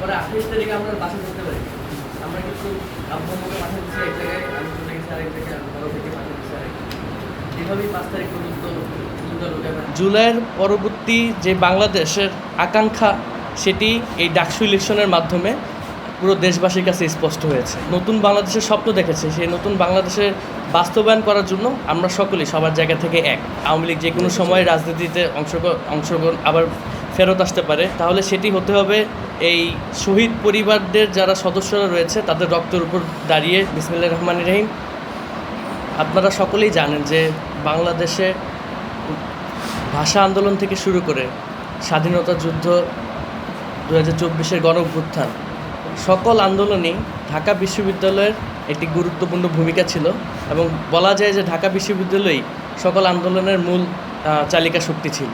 পরে 28 তারিখে আমরা বাসা করতে পারি। আমরা কিন্তু আব্বু-আম্মুকে পাঠিয়ে দিচ্ছি এক জায়গায়, আমি চলে গেছি আরেক জায়গায়, বড় থেকে পাঠিয়ে দিচ্ছি আরেক জায়গায়। এভাবেই 5 তারিখ পর্যন্ত জুলাইয়ের পরবর্তী যে বাংলাদেশের আকাঙ্ক্ষা, সেটি এই ডাকসু ইলেকশনের মাধ্যমে পুরো দেশবাসীর কাছে স্পষ্ট হয়েছে। নতুন বাংলাদেশের স্বপ্ন দেখেছে, সেই নতুন বাংলাদেশের বাস্তবায়ন করার জন্য আমরা সকলেই সবার জায়গা থেকে এক। আওয়ামী লীগ যে কোনো সময় রাজনীতিতে অংশগ্রহণ আবার ফেরত আসতে পারে, তাহলে সেটি হতে হবে এই শহীদ পরিবারদের যারা সদস্যরা রয়েছে তাদের রক্তের উপর দাঁড়িয়ে। বিসমিল্লাহির রহমানির রহিম। আপনারা সকলেই জানেন যে বাংলাদেশে ভাষা আন্দোলন থেকে শুরু করে স্বাধীনতা যুদ্ধ, 2024-এর গণঅভ্যুত্থান, সকল আন্দোলনেই ঢাকা বিশ্ববিদ্যালয়ের একটি গুরুত্বপূর্ণ ভূমিকা ছিল এবং বলা যায় যে ঢাকা বিশ্ববিদ্যালয়ই সকল আন্দোলনের মূল চালিকা শক্তি ছিল।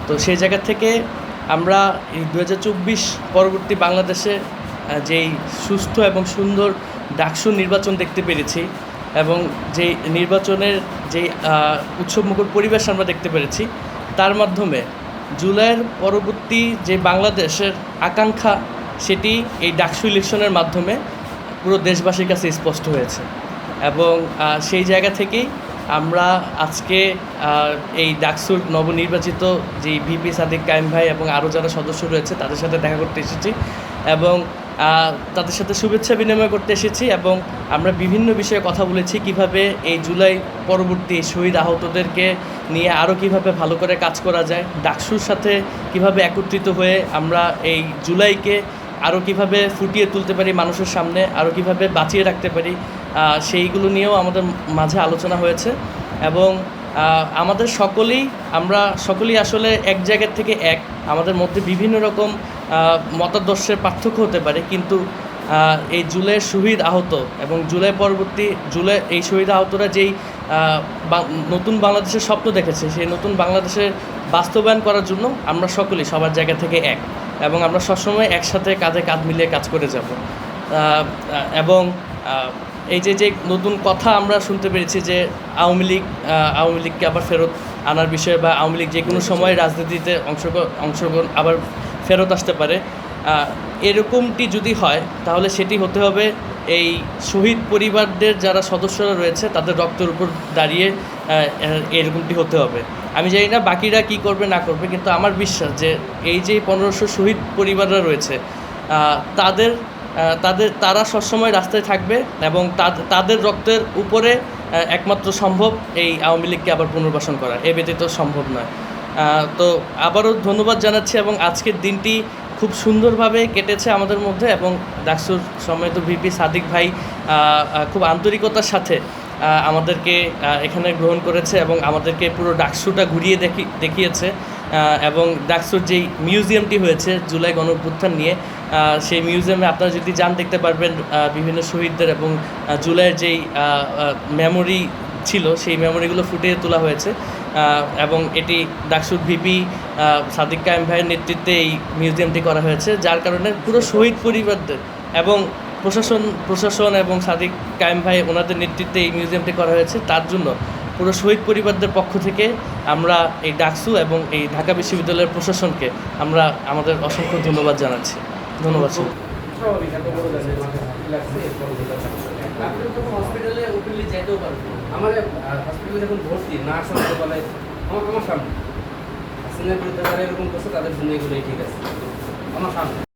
তো সেই জায়গা থেকে আমরা এই 2024 পরবর্তী বাংলাদেশে যেই সুস্থ এবং সুন্দর ডাকসু নির্বাচন দেখতে পেরেছি এবং যেই নির্বাচনের যেই উৎসবমুখর পরিবেশ আমরা দেখতে পেরেছি, তার মাধ্যমে জুলাইয়ের পরবর্তী যে বাংলাদেশের আকাঙ্ক্ষা, সেটি এই ডাকসু ইলেকশনের মাধ্যমে পুরো দেশবাসীর কাছে স্পষ্ট হয়েছে। এবং সেই জায়গা থেকেই আমরা আজকে এই ডাকসুর নবনির্বাচিত যে ভিপি সাদিক কায়েম ভাই এবং আরও যারা সদস্য রয়েছে তাদের সাথে দেখা করতে এসেছি এবং তাদের সাথে শুভেচ্ছা বিনিময় করতে এসেছি এবং আমরা বিভিন্ন বিষয়ে কথা বলেছি, কিভাবে এই জুলাই পরবর্তী শহীদ আহতদেরকে নিয়ে আরও কিভাবে ভালো করে কাজ করা যায়, ডাকসুর সাথে কিভাবে একত্রিত হয়ে আমরা এই জুলাইকে আরও কিভাবে ফুটিয়ে তুলতে পারি মানুষের সামনে, আরও কিভাবে বাঁচিয়ে রাখতে পারি, সেইগুলো নিয়েও আমাদের মাঝে আলোচনা হয়েছে। এবং আমরা সকলেই আসলে এক জায়গার থেকে এক। আমাদের মধ্যে বিভিন্ন রকম মতাদর্শের পার্থক্য হতে পারে, কিন্তু এই জুলাইয়ের শহীদ আহত এবং জুলাই এই শহীদ আহতরা যেই নতুন বাংলাদেশের স্বপ্ন দেখেছে, সেই নতুন বাংলাদেশের বাস্তবায়ন করার জন্য আমরা সকলেই সবার জায়গা থেকে এক এবং আমরা সবসময় একসাথে কাঁধে কাঁধ মিলিয়ে কাজ করে যাব। এবং এই যে নতুন কথা আমরা শুনতে পেরেছি যে আওয়ামী লীগকে আবার ফেরত আনার বিষয়ে, বা আওয়ামী লীগ যে কোনো সময় রাজনীতিতে অংশগ্রহণ আবার ফেরত আসতে পারে, এরকমটি যদি হয় তাহলে সেটি হতে হবে এই শহীদ পরিবারদের যারা সদস্যরা রয়েছে তাদের রক্তের উপর দাঁড়িয়ে এরকমটি হতে হবে। আমি জানি না বাকিরা কি করবে না করবে, কিন্তু আমার বিশ্বাস যে এই যে 1500 শহীদ পরিবাররা রয়েছে তারা সবসময় রাস্তায় থাকবে এবং তাদের রক্তের উপরে একমাত্র সম্ভব এই আওয়ামী লীগকে আবার পুনর্বাসন করা, এ ব্যতীত সম্ভব নয়। তো আবারও ধন্যবাদ জানাচ্ছি এবং আজকের দিনটি খুব সুন্দরভাবে কেটেছে আমাদের মধ্যে এবং ডাকসুর সম্মানিত ভিপি সাদিক ভাই খুব আন্তরিকতার সাথে আমাদেরকে এখানে গ্রহণ করেছে এবং আমাদেরকে পুরো ডাকসুটা ঘুরিয়ে দেখিয়েছে। এবং ডাকসুর যেই মিউজিয়ামটি হয়েছে জুলাই গণঅভ্যুত্থান নিয়ে, সেই মিউজিয়ামে আপনারা যদি যান দেখতে পারবেন বিভিন্ন শহীদদের এবং জুলাইয়ের যেই মেমোরি ছিল সেই মেমোরিগুলো ফুটিয়ে তোলা হয়েছে। এবং এটি ডাকসুর ভিপি সাদিক কায়েম ভাইয়ের নেতৃত্বে এই মিউজিয়ামটি করা হয়েছে, যার কারণে পুরো শহীদ পরিবারদের এবং প্রশাসন এবং সাদিক কায়েম ভাই ওনাদের নেতৃত্বে এই মিউজিয়ামটি করা হয়েছে। তার জন্য পুরো শহীদ পরিবারদের পক্ষ থেকে আমরা এই ডাকসু এবং এই ঢাকা বিশ্ববিদ্যালয়ের প্রশাসনকে আমরা আমাদের অসংখ্য ধন্যবাদ জানাচ্ছি। ধন্যবাদ। হসপিটালে ওপেনলি যেতেও পারবো, আমার হসপিটালে যখন ভর্তি নার্স বলে আমার সামনে হাসিনা বিরুদ্ধে এরকম করছে, তাদের জন্য এগুলোই ঠিক আছে আমার সামনে।